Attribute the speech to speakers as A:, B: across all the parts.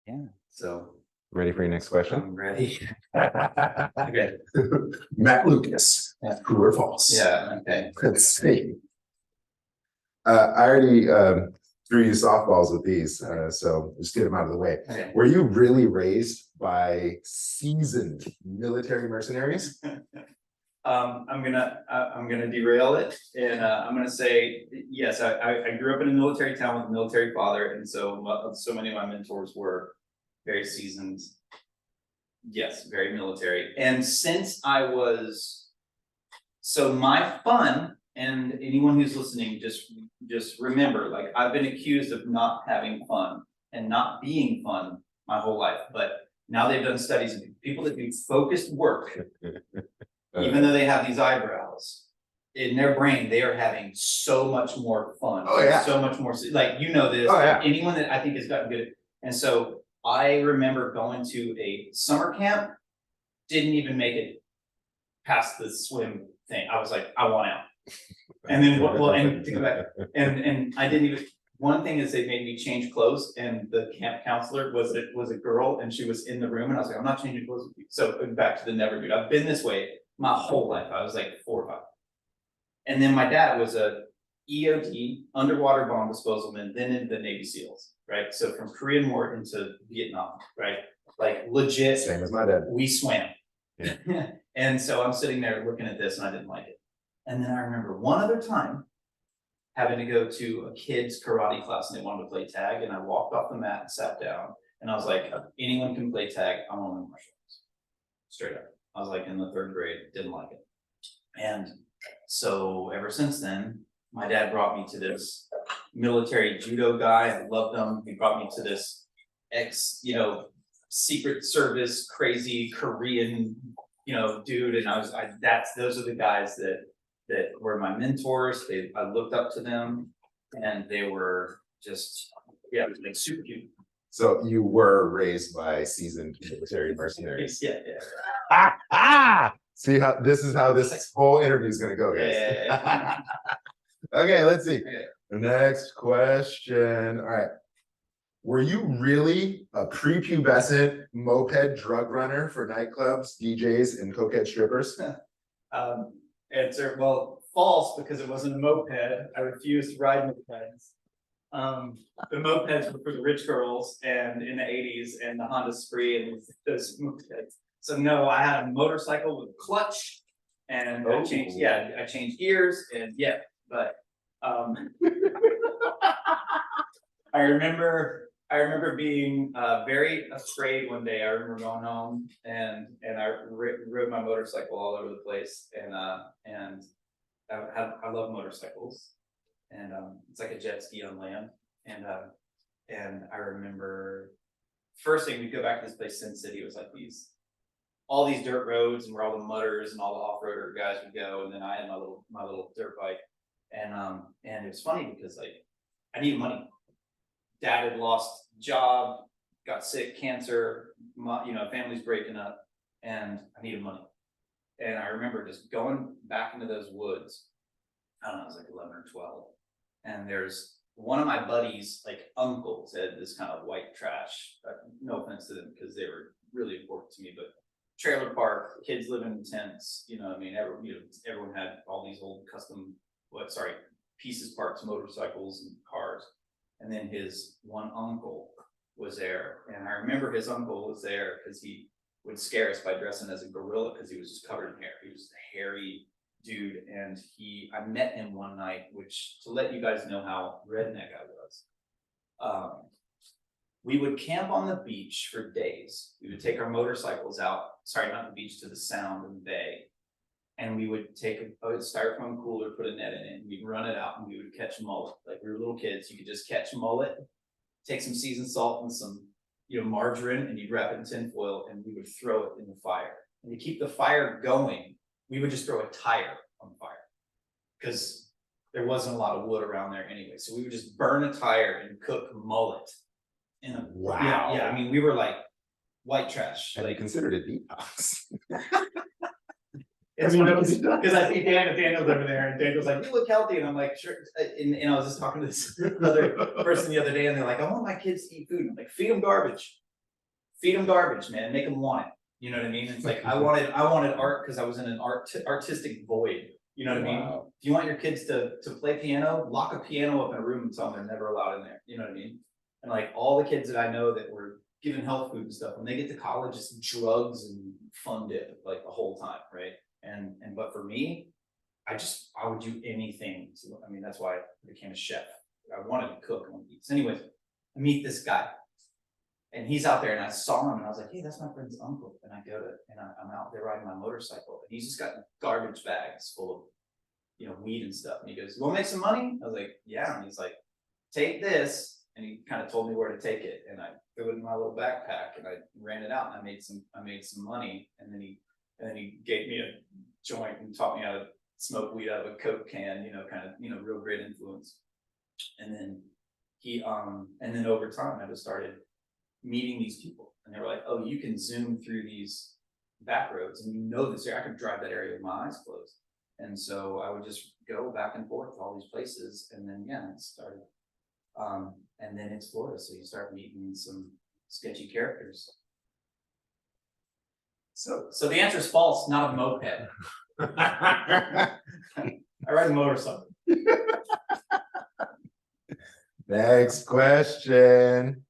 A: Yeah. So
B: Ready for your next question?
A: I'm ready. Okay.
C: Matt Lucas,
A: Yeah.
C: true or false?
A: Yeah. Okay.
C: Let's see. I already threw you softballs with these, so just get them out of the way.
A: Okay.
C: Were you really raised by seasoned military mercenaries?
A: I'm gonna derail it, and I'm gonna say yes. I grew up in a military town with a military father, and so many of my mentors were very seasoned. Yes, very military. And since I was, so my fun, and anyone who's listening, just remember, like I've been accused of not having fun and not being fun my whole life, but now they've done studies of people that do focused work. Even though they have these eyebrows, in their brain, they are having so much more fun.
C: Oh, yeah.
A: So much more, like, you know this,
C: Oh, yeah.
A: anyone that I think has gotten good. And so I remember going to a summer camp, didn't even make it past the swim thing. I was like, I want out. And then, well, and to go back, and I didn't even, one thing is they made me change clothes, and the camp counselor was a girl, and she was in the room, and I was like, I'm not changing clothes with you. So back to the never dude. I've been this way my whole life. I was like 4 or 5. And then my dad was a EOD, underwater bomb disposalman, then in the Navy SEALs, right? So from Korean War into Vietnam, right? Like legit.
C: Same as my dad.
A: We swam.
C: Yeah.
A: And so I'm sitting there looking at this, and I didn't like it. And then I remember one other time having to go to a kid's karate class, and they wanted to play tag, and I walked off the mat and sat down, and I was like, anyone can play tag, I want to learn martial arts. Straight up. I was like in the 3rd grade, didn't like it. And so ever since then, my dad brought me to this military judo guy. I loved him. He brought me to this Secret Service, crazy Korean, dude. And those are the guys that were my mentors. I looked up to them, and they were just, like super cute.
C: So you were raised by seasoned military mercenaries.
A: Yeah.
C: See how this whole interview is gonna go, guys.
A: Yeah.
C: Okay, let's see.
A: Okay.
C: The next question. All right. Were you really a prepubescent moped drug runner for nightclubs, DJs, and cokehead strippers?
A: Answer, well, false, because it wasn't a moped. I refused to ride mopeds. The mopeds were for the rich girls, and in the 80s, and the Honda Spree and those mopeds. So no, I had a motorcycle with a clutch, and I changed gears, and but I remember being very afraid one day. I remember going home, and I rode my motorcycle all over the place, and I love motorcycles, and it's like a jet ski on land, and I remember first thing we'd go back to this place, Sin City. It was like all these dirt roads, and where all the mudders and all the off-roader guys would go, and then I had my little dirt bike, and it was funny because like I needed money. Dad had lost job, got sick, cancer, family's breaking up, and I needed money. And I remember just going back into those woods. I don't know, I was like 11 or 12, and there's one of my buddies, like uncles, had this kind of white trash. No offense to them, because they were really important to me, but trailer park, kids living in tents. Everyone had all these old custom, pieces, parts, motorcycles, and cars. And then his one uncle was there, and I remember his uncle was there because he would scare us by dressing as a gorilla because he was just covered in hair. He was a hairy dude, and I met him one night, which, to let you guys know how redneck I was, we would camp on the beach for days. We would take our motorcycles out, not the beach, to the Sound and the Bay. And we would take a styrofoam cooler, put a net in it, and we'd run it out, and we would catch mullet. Like we were little kids, you could just catch mullet, take some seasoned salt and some, margarine, and you'd wrap it in tin foil, and we would throw it in the fire. And to keep the fire going, we would just throw a tire on the fire, because there wasn't a lot of wood around there anyway. So we would just burn a tire and cook mullet.
C: Wow.
A: Yeah. I mean, we were like white trash.
C: Have you considered a detox?
A: It's one of those, because I see Daniel's over there, and Daniel's like, "You look healthy," and I'm like, "Sure." And I was just talking to this other person the other day, and they're like, "I want my kids to eat food." I'm like, "Feed them garbage." feed them garbage, man, make them want it. You know what I mean? It's like, I wanted art because I was in an artistic void. You know what I mean?
C: Wow.
A: If you want your kids to play piano, lock a piano up in a room and tell them they're never allowed in there. You know what I mean? And like all the kids that I know that were given health food and stuff, when they get to college, it's drugs and fun dip like the whole time, right? But for me, I would do anything. I mean, that's why I became a chef. I wanted to cook and eat. So anyways, I meet this guy. And he's out there, and I saw him, and I was like, "Hey, that's my friend's uncle." And I go to, and I'm out there riding my motorcycle, and he's just got garbage bags full of, weed and stuff. And he goes, "You want to make some money?" I was like, "Yeah." And he's like, "Take this," and he kind of told me where to take it, and I threw it in my little backpack, and I ran it out, and I made some money, and then he gave me a joint and taught me how to smoke weed out of a Coke can, real great influence. And then and then over time, I just started meeting these people, and they were like, "Oh, you can zoom through these back roads, and this area. I could drive that area with my eyes closed." And so I would just go back and forth to all these places, and then it started. And then it's Florida, so you start meeting some sketchy characters. So the answer is false, not a moped. I ride a motorcycle.
C: Next question.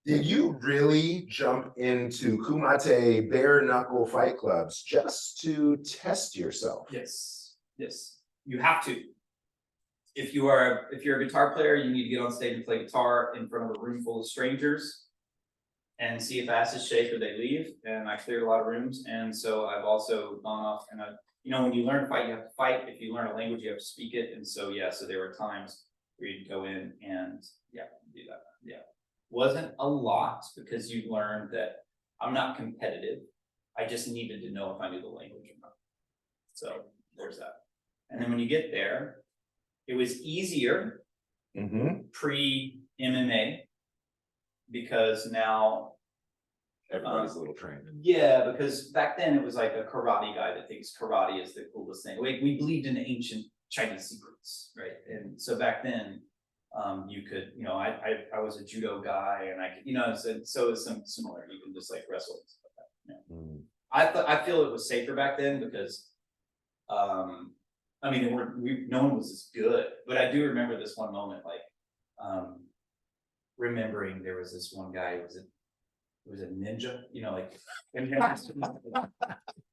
C: Did you really jump into Kumite bare knuckle fight clubs just to test yourself?
A: Yes. You have to. If you're a guitar player, you need to get on stage and play guitar in front of a room full of strangers and see if asses shake or they leave. And I cleared a lot of rooms. And so I've also gone off and when you learn to fight, you have to fight. If you learn a language, you have to speak it. And so so there were times where you'd go in and do that. Yeah. Wasn't a lot because you learned that I'm not competitive. I just needed to know if I knew the language or not. So there's that. And then when you get there, it was easier pre-MMA because now
C: everybody's a little trained.
A: Yeah, because back then it was like a karate guy that thinks karate is the coolest thing. We believed in ancient Chinese secrets, right? And so back then, you could, I was a judo guy, and I could, so it's similar. You can just like wrestle and stuff like that. I feel it was safer back then because, no one was as good. But I do remember this one moment, like, remembering there was this one guy who was a ninja,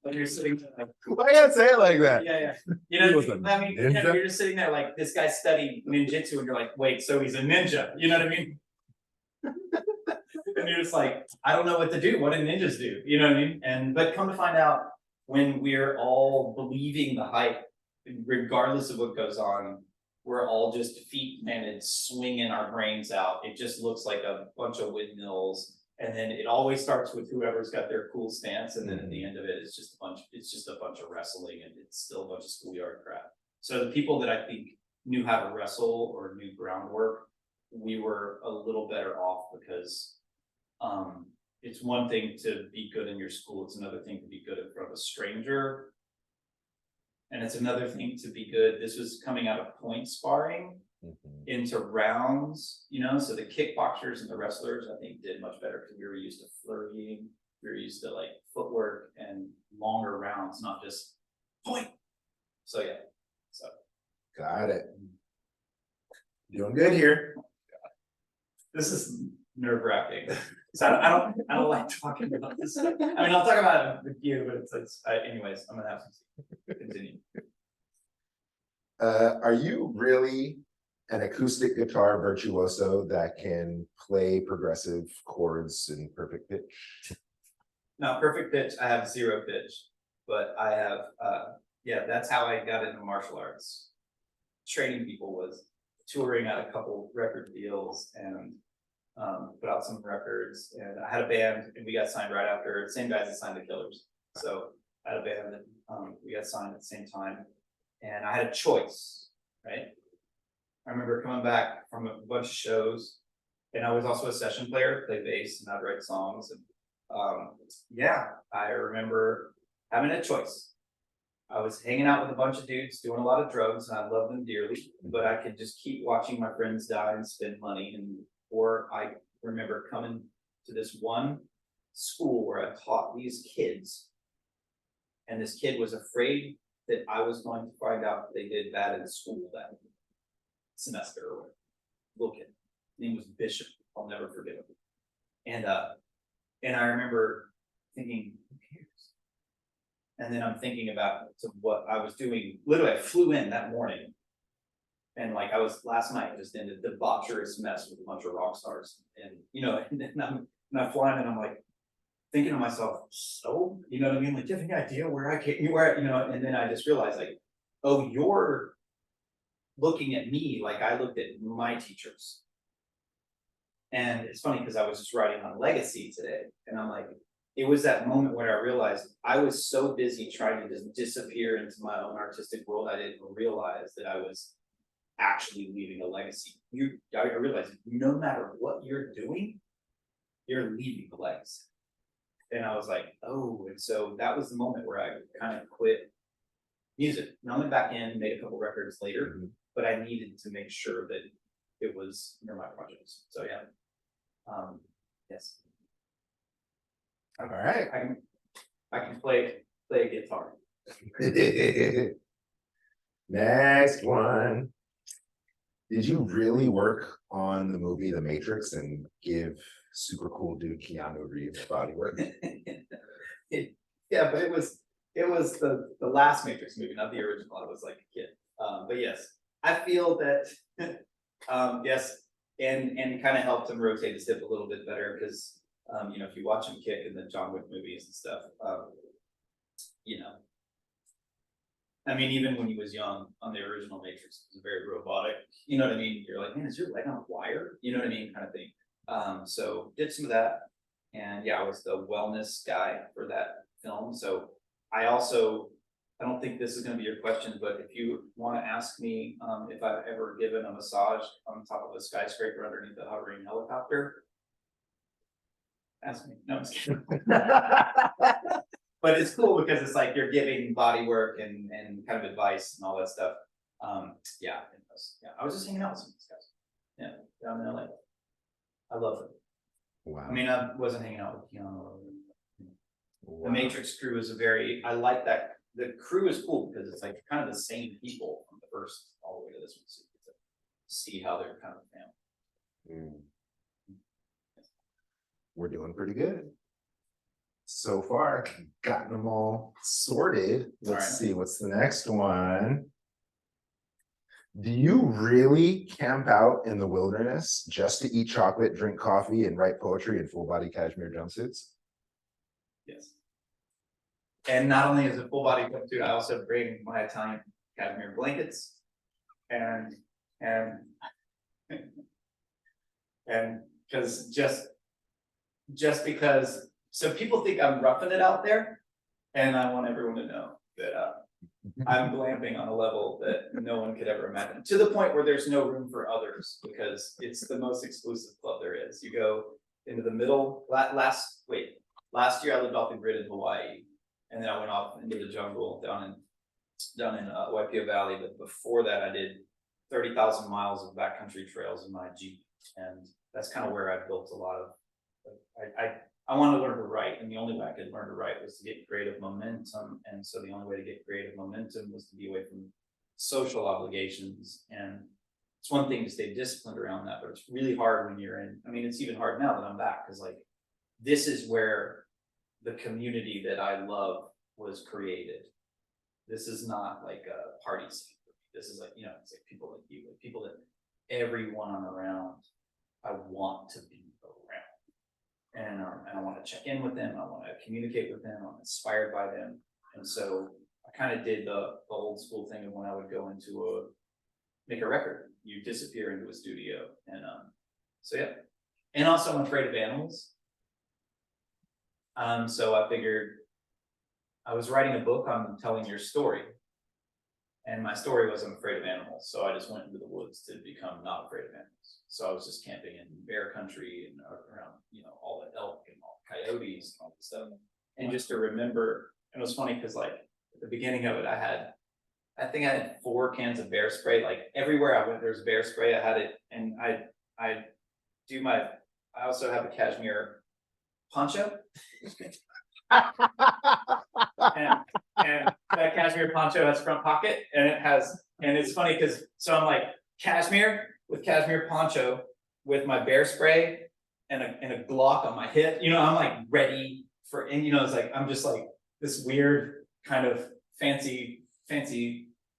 A: when you're sitting there, like,
C: why you gotta say it like that?
A: Yeah.
C: Ninja?
A: You're just sitting there like this guy studied ninjutsu, and you're like, wait, so he's a ninja? You know what I mean? And you're just like, I don't know what to do. What do ninjas do? You know what I mean? But come to find out, when we're all believing the hype, regardless of what goes on, we're all just feet planted, swinging our brains out. It just looks like a bunch of windmills. And then it always starts with whoever's got their cool stance, and then at the end of it, it's just a bunch of wrestling, and it's still a bunch of schoolyard crap. So the people that I think knew how to wrestle or knew groundwork, we were a little better off because it's one thing to be good in your school, it's another thing to be good in front of a stranger, and it's another thing to be good. This was coming out of point sparring into rounds, so the kickboxers and the wrestlers, I think, did much better because we were used to flurrying, we were used to like footwork and longer rounds, not just point. So
C: Got it. Doing good here.
A: This is nerve-wracking. So I don't like talking about this. I'll talk about it with you, but anyways, I'm gonna have to continue.
C: Are you really an acoustic guitar virtuoso that can play progressive chords in perfect pitch?
A: No, perfect pitch, I have 0 pitch, but I have, that's how I got into martial arts. Training people was touring out a couple record deals and put out some records, and I had a band, and we got signed right after, the same guys that signed the Killers. So I had a band that we got signed at the same time, and I had a choice, right? I remember coming back from a bunch of shows, and I was also a session player, play bass, and I'd write songs. And I remember having a choice. I was hanging out with a bunch of dudes, doing a lot of drugs, and I loved them dearly, but I could just keep watching my friends die and spend money. Or I remember coming to this one school where I taught these kids. And this kid was afraid that I was going to find out that they did bad in school that semester or whatever. Little kid. His name was Bishop. I'll never forget him. And I remember thinking, who cares? And then I'm thinking about what I was doing. Literally, I flew in that morning. And like I was last night just in a debaucherous mess with a bunch of rock stars. And and then I'm flying and I'm like thinking to myself, so, you know what I mean? Like, do you have any idea where I came, and then I just realized like, oh, you're looking at me like I looked at my teachers. And it's funny because I was just writing on legacy today, and I'm like, it was that moment where I realized I was so busy trying to just disappear into my own artistic world, I didn't realize that I was actually leaving a legacy. I realized no matter what you're doing, you're leaving a legacy. And I was like, oh, and so that was the moment where I kind of quit music. And I went back in, made a couple records later, but I needed to make sure that it was near my projects. So yeah. Yes.
C: All right.
A: I can play a guitar.
C: Next one. Did you really work on the movie The Matrix and give super cool dude Keanu Reeves body work?
A: Yeah, but it was the last Matrix movie, not the original. I was like a kid. But yes, I feel that yes, and kind of helped him rotate his hip a little bit better because if you watch him kick in the John Wick movies and stuff, I mean, even when he was young on the original Matrix, it was very robotic. You know what I mean? You're like, man, is your leg on a wire? You know what I mean? Kind of thing. So did some of that. And yeah, I was the wellness guy for that film. So I don't think this is going to be your question, but if you want to ask me if I've ever given a massage on top of a skyscraper underneath a hovering helicopter, ask me. No, I'm just kidding. But it's cool because it's like you're giving body work and kind of advice and all that stuff. Yeah, I was just hanging out with some of these guys. Yeah, down in LA. I love it.
C: Wow.
A: I mean, I wasn't hanging out with Keanu.
C: Wow.
A: The Matrix crew is I like that. The crew is cool because it's like kind of the same people from the first all the way to this one. So you get to see how they're kind of family.
C: We're doing pretty good. So far, gotten them all sorted. Let's see, what's the next one? Do you really camp out in the wilderness just to eat chocolate, drink coffee, and write poetry in full body cashmere jumpsuits?
A: Yes. And not only is it full body jumpsuit, I also bring my Italian cashmere blankets and because just because, so people think I'm roughing it out there, and I want everyone to know that I'm glamping on a level that no one could ever imagine, to the point where there's no room for others because it's the most exclusive club there is. You go into the middle. Last year I lived off the grid in Hawaii, and then I went off into the jungle down in Waipio Valley. But before that, I did 30,000 miles of backcountry trails in my Jeep, and that's kind of where I built a lot of. I wanted to learn to write, and the only way I could learn to write was to get creative momentum. And so the only way to get creative momentum was to be away from social obligations. And it's one thing to stay disciplined around that, but it's really hard when you're in. I mean, it's even hard now that I'm back because like this is where the community that I love was created. This is not like a party scene. This is like, it's like people like you, like people that everyone I'm around, I want to be around. And I want to check in with them. I want to communicate with them. I'm inspired by them. And so I kind of did the old school thing of when I would go into make a record, you disappear into a studio. And so yeah. And also I'm afraid of animals. So I figured I was writing a book on telling your story. And my story was I'm afraid of animals. So I just went into the woods to become not afraid of animals. So I was just camping in bear country and around, all the elk and all the coyotes and all this stuff. And just to remember, and it was funny because like at the beginning of it, I think I had 4 cans of bear spray. Like everywhere I went, there's bear spray. I had it, and I also have a cashmere poncho. And that cashmere poncho has front pocket and it's funny because, so I'm like cashmere poncho with my bear spray and a Glock on my hip, I'm like ready for, and it's like, I'm just like this weird kind of fancy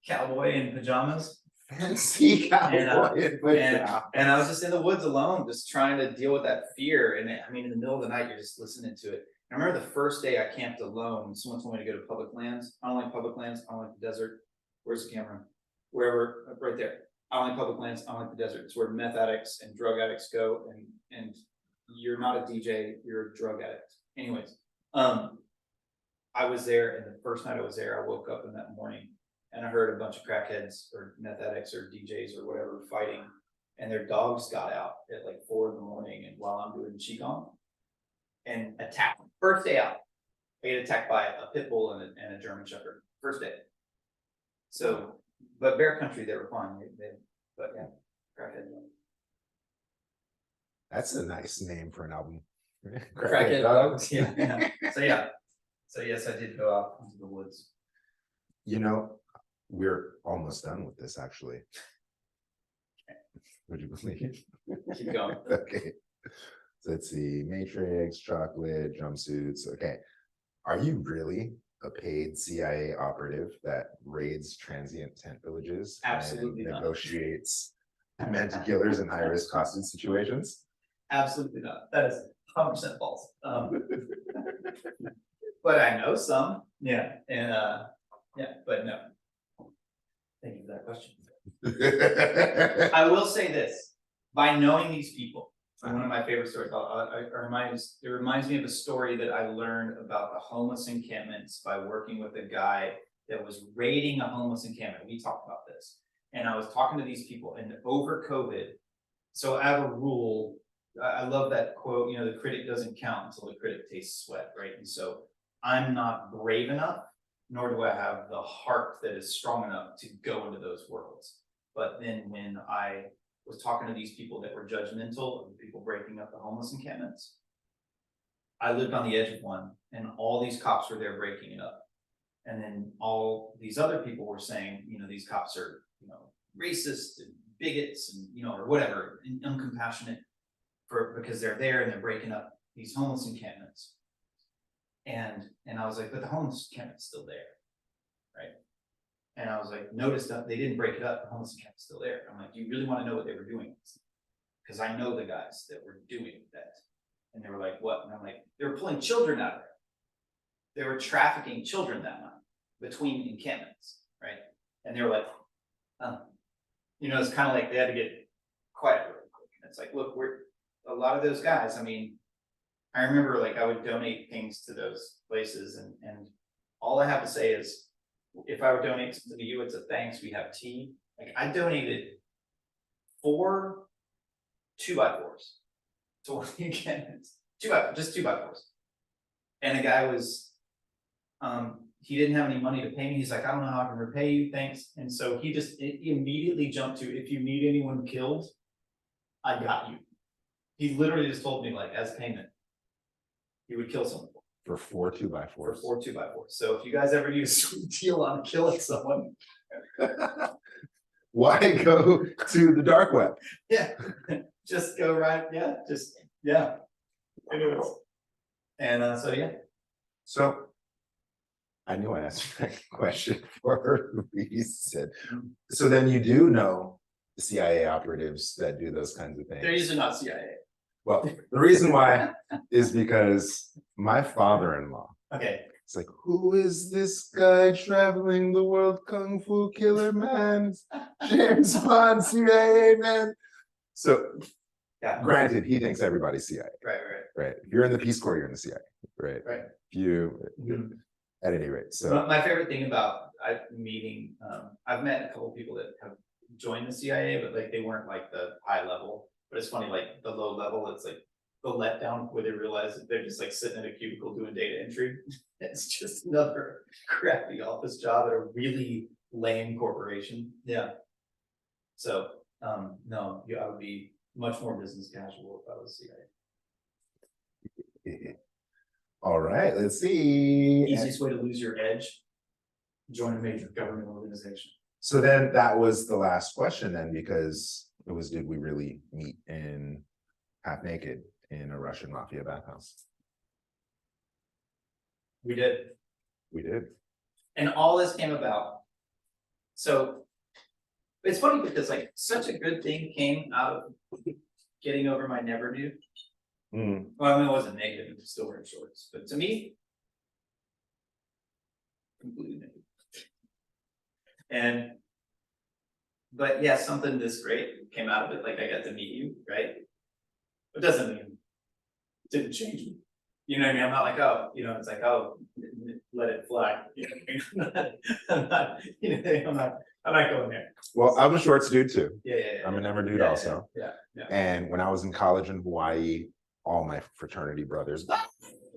A: cowboy in pajamas.
C: Fancy cowboy in pajamas.
A: And I was just in the woods alone, just trying to deal with that fear. And I mean, in the middle of the night, you're just listening to it. I remember the first day I camped alone, someone told me to go to public lands. I don't like public lands. I don't like the desert. Where's the camera? Wherever, right there. I don't like public lands. I don't like the desert. It's where meth addicts and drug addicts go. And you're not a DJ, you're a drug addict. Anyways, I was there, and the first night I was there, I woke up in that morning and I heard a bunch of crackheads or meth addicts or DJs or whatever fighting, and their dogs got out at like 4 a.m. and while I'm doing Qigong and attacked. First day out, I get attacked by a pit bull and a German Shepherd. First day. So, but bear country, they were fine. But yeah, crackhead.
C: That's a nice name for an album.
A: Crackhead dogs. Yeah. So yes, I did go out into the woods.
C: We're almost done with this, actually. Would you believe?
A: Keep going.
C: Okay. So let's see, Matrix, chocolate, jumpsuits. Okay. Are you really a paid CIA operative that raids transient tent villages?
A: Absolutely
C: and
A: not.
C: Negotiates demented killers in high-risk hostage situations?
A: Absolutely not. That is 100% false. But I know some. Yeah. And but no. Thank you for that question. I will say this, by knowing these people, one of my favorite stories, it reminds me of a story that I learned about the homeless encampments by working with a guy that was raiding a homeless encampment. We talked about this, and I was talking to these people, and over COVID, so I have a rule. I love that quote, the critic doesn't count until the critic tastes sweat, right? And so I'm not brave enough, nor do I have the heart that is strong enough to go into those worlds. But then when I was talking to these people that were judgmental of the people breaking up the homeless encampments, I lived on the edge of one, and all these cops were there breaking it up. And then all these other people were saying, these cops are, racist and bigots and, or whatever, and uncompassionate because they're there and they're breaking up these homeless encampments. And I was like, but the homeless encampment's still there, right? And I was like, notice that they didn't break it up, the homeless encampment's still there. I'm like, do you really want to know what they were doing? Because I know the guys that were doing that. And they were like, what? And I'm like, they were pulling children out of there. They were trafficking children that night between encampments, right? And they were like, it's kind of like they had to get quiet really quick. And it's like, look, a lot of those guys, I remember I would donate things to those places, and all I have to say is, if I would donate something to you, it's a thanks, we have tea. I donated 4 2x4s to one of the encampments. 2x4s. And the guy was, he didn't have any money to pay me. He's like, I don't know how I can repay you, thanks. And so he immediately jumped to, if you need anyone killed, I got you. He literally just told me, as payment, he would kill someone.
C: For 4 2x4s.
A: For 4 2x4s. So if you guys ever need a sweet deal on killing someone,
C: why go to the dark web?
A: Yeah, just go right. Yeah. Anyways. And so yeah.
C: So I knew I asked that question for a reason. So then you do know the CIA operatives that do those kinds of things.
A: They're usually not CIA.
C: Well, the reason why is because my father-in-law,
A: okay,
C: it's like, who is this guy traveling the world, kung fu killer man, James Bond, CIA man? So,
A: yeah,
C: granted, he thinks everybody's CIA.
A: Right.
C: If you're in the Peace Corps, you're in the CIA. Right. At any rate. So
A: my favorite thing about meeting, I've met a couple of people that have joined the CIA, but they weren't the high level. But it's funny, the low level, it's the letdown where they realize that they're just sitting in a cubicle doing data entry. It's just another crappy office job at a really lame corporation. Yeah. So no, I would be much more business casual if I was CIA.
C: All right, let's see.
A: Easiest way to lose your edge, join a major government organization.
C: So then that was the last question then, because it was, did we really meet in half naked in a Russian mafia bathhouse?
A: We did.
C: We did.
A: And all this came about. So it's funny because like such a good thing came out of getting over my never do.
C: Mm.
A: Well, I mean, it wasn't negative, it was still wearing shorts, but to me, completely negative. And, but yeah, something this great came out of it, like I got to meet you, right? It doesn't mean it didn't change me. You know what I mean? I'm not like, oh, you know, it's like, oh, let it fly. You know what I mean? I'm not, you know, I'm not going there.
C: Well, I'm a shorts dude too.
A: Yeah.
C: I'm a never dude
A: Yeah,
C: also.
A: Yeah.
C: And when I was in college in Hawaii, all my fraternity brothers,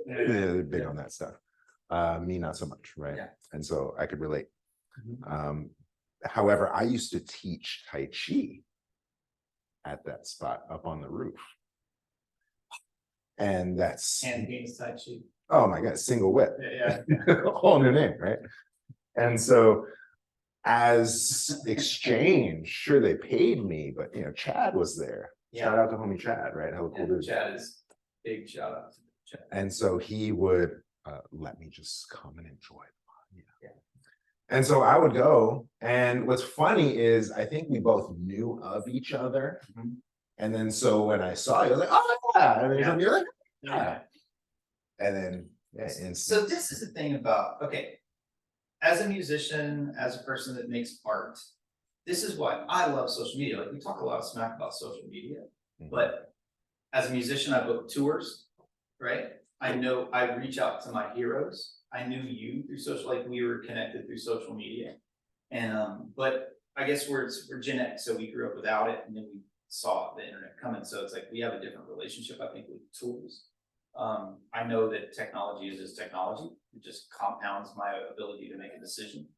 C: they're big on that stuff. Me, not so much, right?
A: Yeah.
C: And so I could relate.
A: Mhm.
C: However, I used to teach Tai Chi at that spot up on the roof. And that's,
A: Hand penis Tai Chi.
C: oh my God, single whip.
A: Yeah.
C: Whole new name, right? And so as exchange, sure they paid me, but you know, Chad was there. Shout out to homie Chad, right? Hella cool dude.
A: Chad is big shout out to Chad.
C: And so he would let me just come and enjoy it. Yeah. And so I would go. And what's funny is I think we both knew of each other.
A: Mhm.
C: And then so when I saw you, I was like, oh yeah. And then you're like, yeah. And then and
A: So this is the thing about, okay, as a musician, as a person that makes art, this is why I love social media. Like we talk a lot of smack about social media, but as a musician, I book tours, right? I know I reach out to my heroes. I knew you through social, like we were connected through social media. And but I guess we're Gen X, so we grew up without it, and then we saw the internet coming. So it's like we have a different relationship, I think, with tools. I know that technology is just technology. It just compounds my ability to make a decision.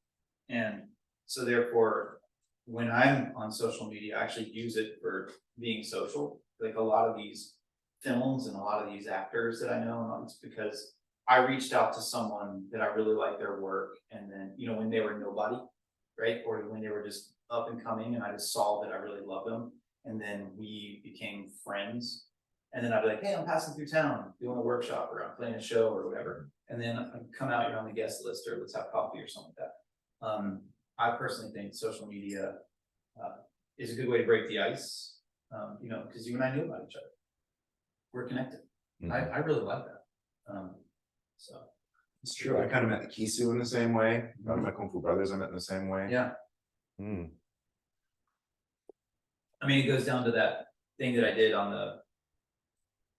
A: And so therefore, when I'm on social media, I actually use it for being social. Like a lot of these films and a lot of these actors that I know, it's because I reached out to someone that I really liked their work. And then, you know, when they were nobody, right? Or when they were just up and coming, and I just saw that I really loved them. And then we became friends. And then I'd be like, hey, I'm passing through town, doing a workshop, or I'm playing a show or whatever. And then I come out, you're on the guest list, or let's have coffee or something like that. I personally think social media is a good way to break the ice, you know, because you and I knew about each other. We're connected. I really like that. So
C: it's true. I kind of met Kisu in the same way. My Kung Fu brothers I met in the same way.
A: Yeah.
C: Mm.
A: I mean, it goes down to that thing that I did on the,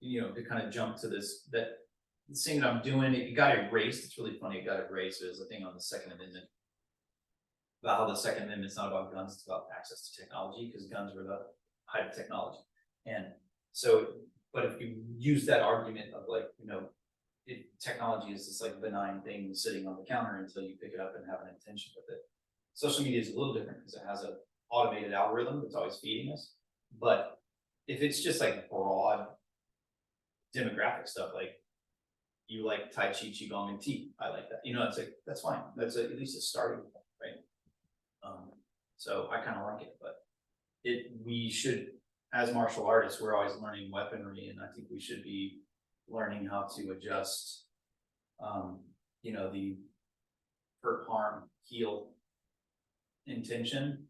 A: you know, to kind of jump to this, that thing that I'm doing, it got erased. It's really funny, it got erased. It was a thing on the Second Amendment about how the Second Amendment's not about guns, it's about access to technology, because guns were the height of technology. And so, but if you use that argument of like, you know, technology is this like benign thing sitting on the counter until you pick it up and have an intention with it. Social media is a little different because it has an automated algorithm that's always feeding us. But if it's just like broad demographic stuff, like you like Tai Chi, Qigong, and tea, I like that. You know, it's like, that's fine. That's at least a starting point, right? So I kind of like it, but we should, as martial artists, we're always learning weaponry, and I think we should be learning how to adjust, you know, the hurt, harm, heal intention.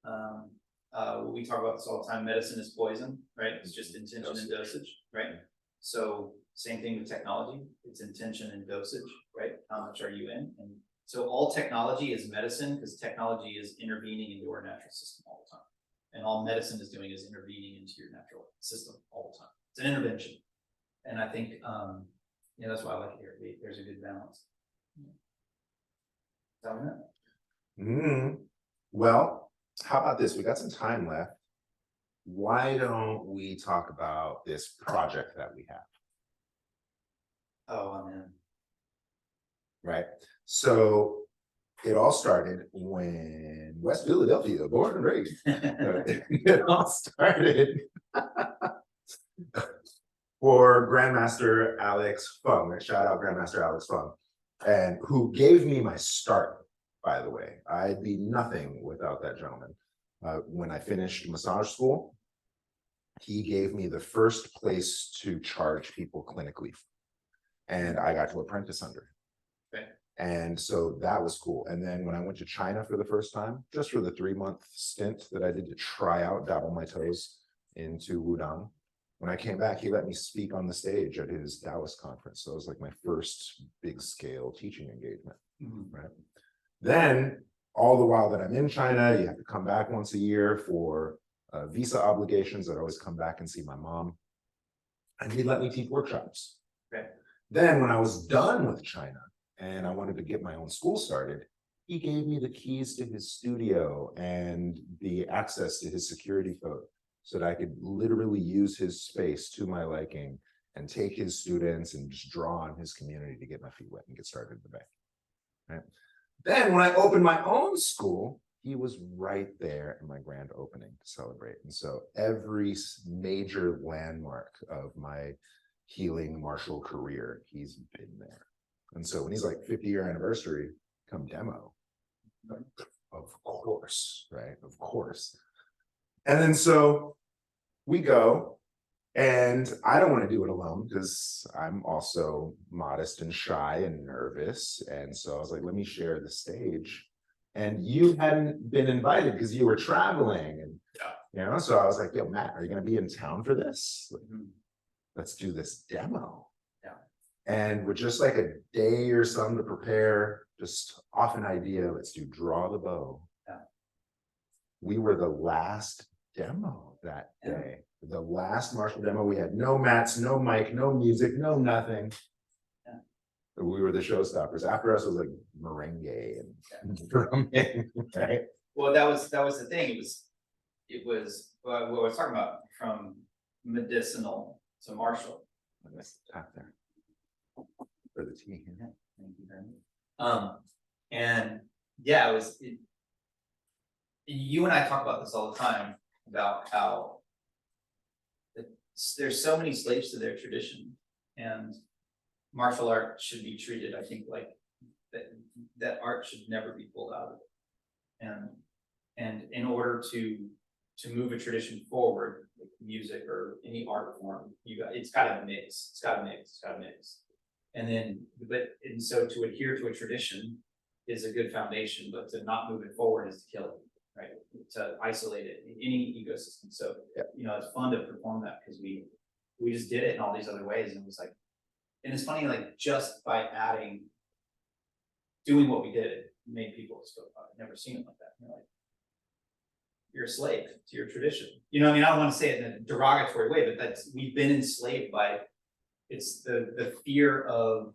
A: We talk about this all the time. Medicine is poison, right? It's just intention and dosage, right? So same thing with technology. It's intention and dosage, right? How much are you in? And so all technology is medicine, because technology is intervening into our natural system all the time. And all medicine is doing is intervening into your natural system all the time. It's an intervention. And I think, yeah, that's why I like it here. There's a good balance. Is that what
C: Well, how about this? We got some time left. Why don't we talk about this project that we have?
A: Oh, I'm in.
C: Right. So it all started when West Philadelphia, born and raised. It all started for Grandmaster Alex Fung. Shout out Grandmaster Alex Fung, and who gave me my start, by the way. I'd be nothing without that gentleman. When I finished massage school, he gave me the first place to charge people clinically, and I got to apprentice under him.
A: Okay.
C: And so that was cool. And then when I went to China for the first time, just for the 3-month stint that I did to try out, dabble my toes into Wudang, when I came back, he let me speak on the stage at his Taoist conference. So it was like my first big scale teaching engagement, right? Then all the while that I'm in China, you have to come back once a year for visa obligations. I'd always come back and see my mom. And he let me teach workshops.
A: Okay.
C: Then when I was done with China and I wanted to get my own school started, he gave me the keys to his studio and the access to his security code so that I could literally use his space to my liking and take his students and just draw on his community to get my feet wet and get started in the bank. Right? Then when I opened my own school, he was right there in my grand opening to celebrate. And so every major landmark of my healing martial career, he's been there. And so when he's like 50-year anniversary, come demo. Of course, right? Of course. And then so we go, and I don't want to do it alone because I'm also modest and shy and nervous. And so I was like, let me share the stage. And you hadn't been invited because you were traveling. And you know, so I was like, yo, Matt, are you going to be in town for this? Let's do this demo. And with just like a day or something to prepare, just off an idea, let's do draw the bow. We were the last demo that day. The last martial demo. We had no mats, no mic, no music, no nothing. We were the showstoppers. After us was like merengue and drumming, right?
A: Well, that was the thing. It was what I was talking about, from medicinal to martial.
C: Let's tap there for the tea.
A: Yeah, thank you very much. And yeah, you and I talk about this all the time about how there's so many slaves to their tradition, and martial art should be treated, I think, like that art should never be pulled out of it. And in order to move a tradition forward, like music or any art form, it's gotta mix. It's gotta mix. And so to adhere to a tradition is a good foundation, but to not move it forward is to kill it, right? To isolate it in any ecosystem. So you know, it's fun to perform that because we just did it in all these other ways, and it was like, and it's funny, like just by doing what we did, it made people just go, oh, I've never seen it like that. And you're like, you're a slave to your tradition. You know what I mean? I don't want to say it in a derogatory way, but we've been enslaved by, it's the fear of,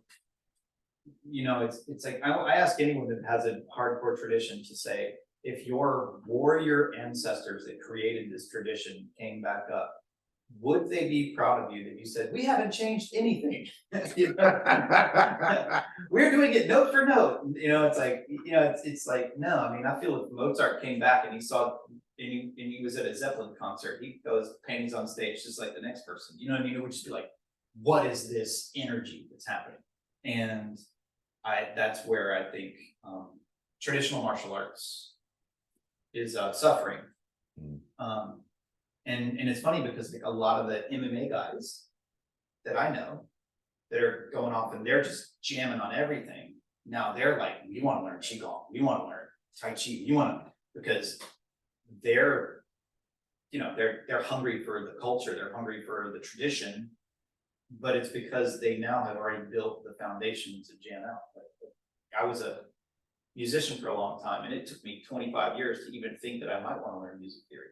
A: you know, it's like, I ask anyone that has a hardcore tradition to say, if your warrior ancestors that created this tradition came back up, would they be proud of you that you said, we haven't changed anything? You know? We're doing it note for note. You know, it's like, you know, it's like, no, I mean, I feel if Mozart came back and he was at a Zeppelin concert, he goes paintings on stage just like the next person. You know what I mean? It would just be like, what is this energy that's happening? And that's where I think traditional martial arts is suffering. And it's funny because like a lot of the MMA guys that I know that are going off and they're just jamming on everything. Now they're like, we want to learn Qigong, we want to learn Tai Chi, because they're, you know, they're hungry for the culture, they're hungry for the tradition, but it's because they now have already built the foundation to jam out. I was a musician for a long time, and it took me 25 years to even think that I might want to learn music theory,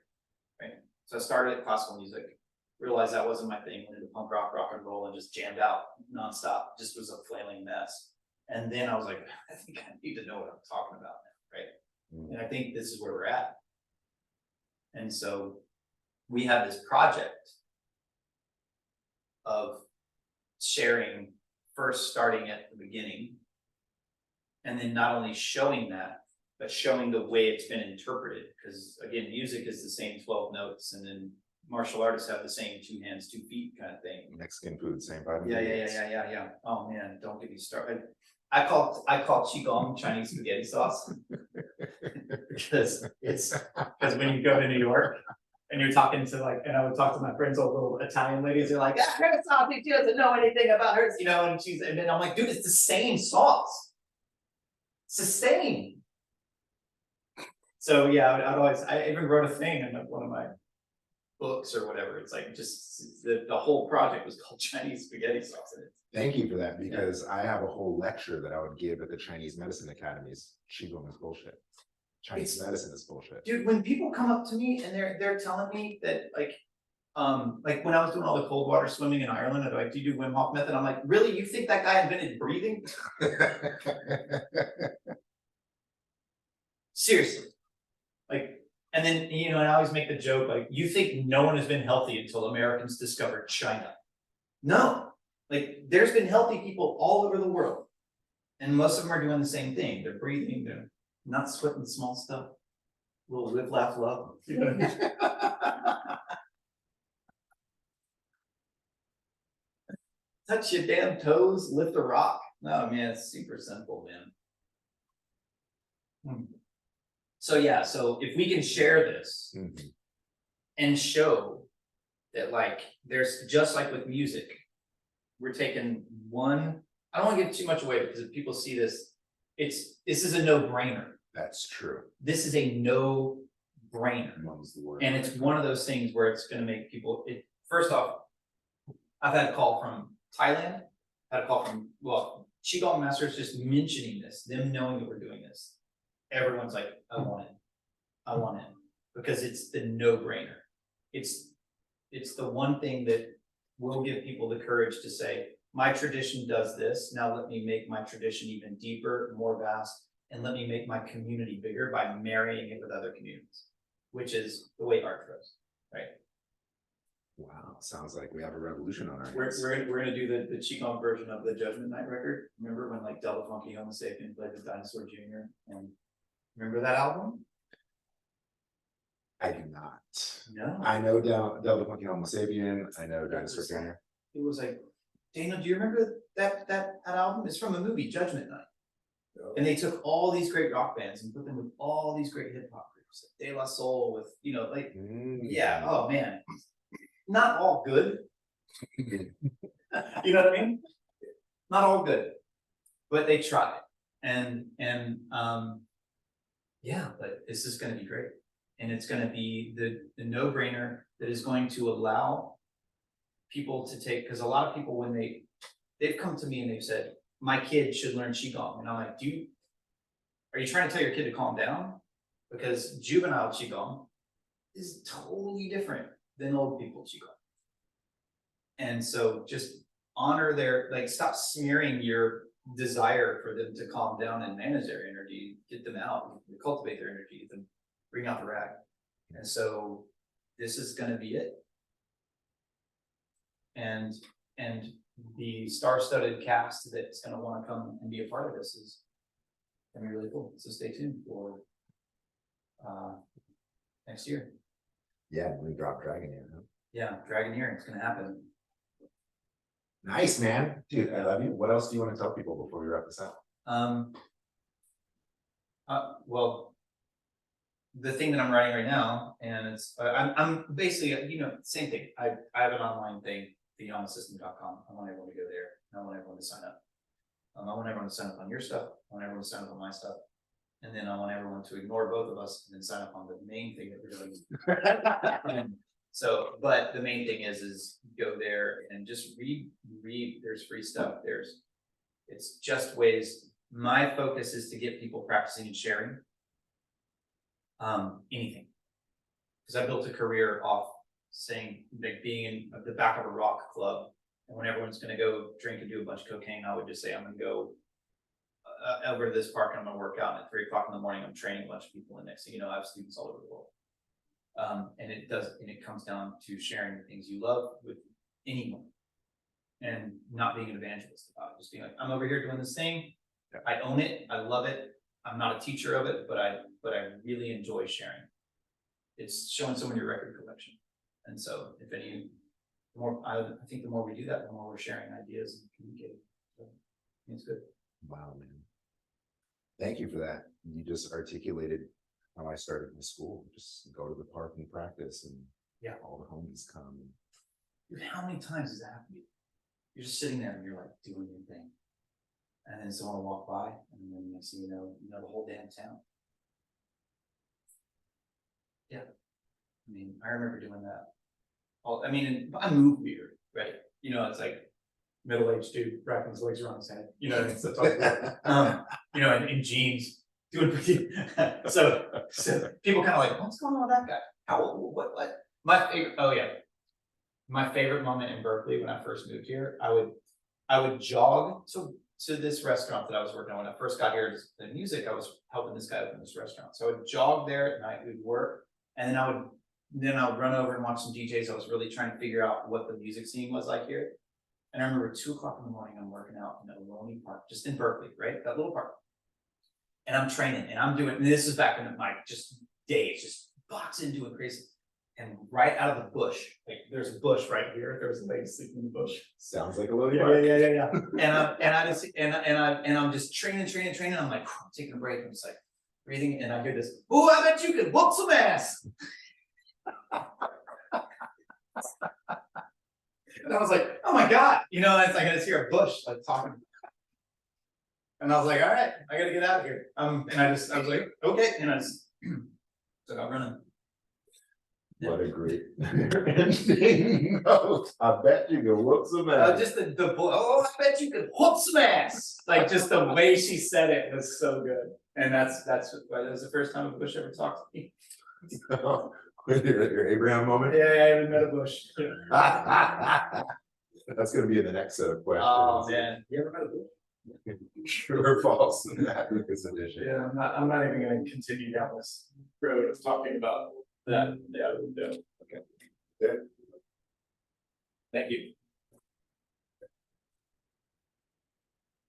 A: right? So I started at classical music, realized that wasn't my thing, went into punk rock, rock and roll, and just jammed out nonstop, just was a flailing mess. And then I was like, I think I need to know what I'm talking about now, right? And I think this is where we're at. And so we have this project of sharing, first starting at the beginning, and then not only showing that, but showing the way it's been interpreted. Because again, music is the same 12 notes, and then martial artists have the same 2 hands, 2 feet kind of thing.
C: Mexican food, same vibe.
A: Yeah. Oh man, don't get me started. I call qigong Chinese spaghetti sauce because when you go to New York and you're talking to and I would talk to my friends, old little Italian ladies, they're like, her sauce, she doesn't know anything about hers, and then I'm like, dude, it's the same sauce. It's the same. So yeah, I even wrote a thing in one of my books or whatever. It's like just the whole project was called Chinese spaghetti sauce. And
C: Thank you for that, because I have a whole lecture that I would give at the Chinese medicine academies. Qigong is bullshit. Chinese medicine is bullshit.
A: Dude, when people come up to me and they're telling me that like when I was doing all the cold water swimming in Ireland, I'm like, do you do Wim Hof method? I'm like, really? You think that guy invented breathing? Seriously. Like, and then, and I always make the joke, like, you think no one has been healthy until Americans discovered China. No, like, there's been healthy people all over the world. And most of them are doing the same thing. They're breathing, they're not sweating the small stuff. A little live, laugh, love. You know what I mean? Touch your damn toes, lift a rock. No, man, it's super simple, man. So yeah, so if we can share this and show that like there's just like with music, we're taking one. I don't want to give too much away because if people see this, this is a no-brainer.
C: That's true.
A: This is a no-brainer. And it's one of those things where it's going to make people. First off, I've had a call from Thailand. Had a call from Qigong masters just mentioning this, them knowing that we're doing this. Everyone's like, I want it, because it's the no-brainer. It's the one thing that will give people the courage to say, my tradition does this, now let me make my tradition even deeper, more vast, and let me make my community bigger by marrying it with other communities, which is the way art grows, right?
C: Wow, sounds like we have a revolution on our
A: hands. We're gonna do the Qigong version of the Judgment Night record. Remember when like Del Funky Homo Sapien played with Dinosaur Jr. and remember that album?
C: I do not.
A: No.
C: I know Del Funky Homo Sapien. I know Dinosaur Jr.
A: It was like, Daniel, do you remember that album? It's from a movie, Judgment Night. Oh. And they took all these great rock bands and put them with all these great hip hop groups, like De La Soul, with yeah. Oh man, not all good. You know what I mean? Not all good, but they tried, and yeah. But this is going to be great. And it's going to be the no-brainer that is going to allow people to take, because a lot of people, when they've come to me and they've said, my kid should learn Qigong. And I'm like, are you trying to tell your kid to calm down? Because juvenile Qigong is totally different than old people Qigong. And so just honor stop smearing your desire for them to calm down and manage their energy, get them out, cultivate their energy, get them, bring out the rag. And so this is going to be it. And the star-studded cast that's going to want to come and be a part of this is going to be really cool. So stay tuned for next year.
C: Yeah, we drop Dragon Ear. Huh?
A: Yeah, Dragon Ear. It's going to happen.
C: Nice, man. Dude, I love you. What else do you want to tell people before we wrap this up?
A: Well, the thing that I'm writing right now, and it's I'm basically same thing. I have an online thing, theyamasystem.com. I want everyone to go there. I want everyone to sign up. I want everyone to sign up on your stuff. I want everyone to sign up on my stuff, and then I want everyone to ignore both of us and then sign up on the main thing that we're doing. So, but the main thing is go there and just read. There's free stuff. It's just ways. My focus is to get people practicing and sharing. Anything, because I built a career off saying, like, being in the back of a rock club, and when everyone's going to go drink and do a bunch of cocaine, I would just say, I'm going to go over to this park and I'm going to work out. And at 3 o'clock in the morning, I'm training a bunch of people, and next thing you know, I have students all over the world. And it comes down to sharing the things you love with anyone, and not being an evangelist about it. Just being like, I'm over here doing this thing. I own it. I love it. I'm not a teacher of it, but I really enjoy sharing. It's showing someone your record collection. And so if any, the more, I think the more we do that, the more we're sharing ideas and communicating. So I think it's good.
C: Wow, man. Thank you for that. You just articulated how I started in school. Just go to the park and practice, and
A: Yeah.
C: all the homies come.
A: Dude, how many times does that happen to you? You're just sitting there and you're like doing your thing. And then someone will walk by and then next thing you know the whole damn town. Yeah. I mean, I remember doing that. I mean, I move weird, right? You know, it's like middle-aged dude wrapping his legs around his head, you know, it's you know, in jeans, doing pretty, so people kind of like, what's going on with that guy? How, what, my favorite, oh yeah. My favorite moment in Berkeley when I first moved here, I would jog to this restaurant that I was working on. When I first got here, the music, I was helping this guy open this restaurant. So I would jog there at night, we'd work, and then I would run over and watch some DJs. I was really trying to figure out what the music scene was like here. And I remember 2 o'clock in the morning, I'm working out in Ohlone Park, just in Berkeley, right? That little park. And I'm training, and I'm doing, and this is back in my just days, just boxing, doing crazy. And right out of the bush, like there's a bush right here. There's a lady sleeping in the bush.
C: Sounds like a little
A: Yeah. And I'm just training. I'm like, I'm taking a break. I'm just like breathing, and I hear this. Oh, I bet you could whoop some ass. And I was like, oh my god, you know, it's like I just hear a bush like talking. And I was like, all right, I gotta get out of here. And I was like, okay, and I just took out running.
C: What a great ending note. I bet you can whoop some ass.
A: Just I bet you could whoop some ass. Like just the way she said it was so good. And that was the first time a bush ever talked to me.
C: Your Abraham moment?
A: Yeah, I haven't met a bush.
C: That's gonna be in the next set of questions.
A: Oh man, you ever met a bush?
C: True or false in that Lucas edition?
A: Yeah, I'm not even gonna continue down this road of talking about that. Yeah, I would do. Okay.
C: Good.
A: Thank you.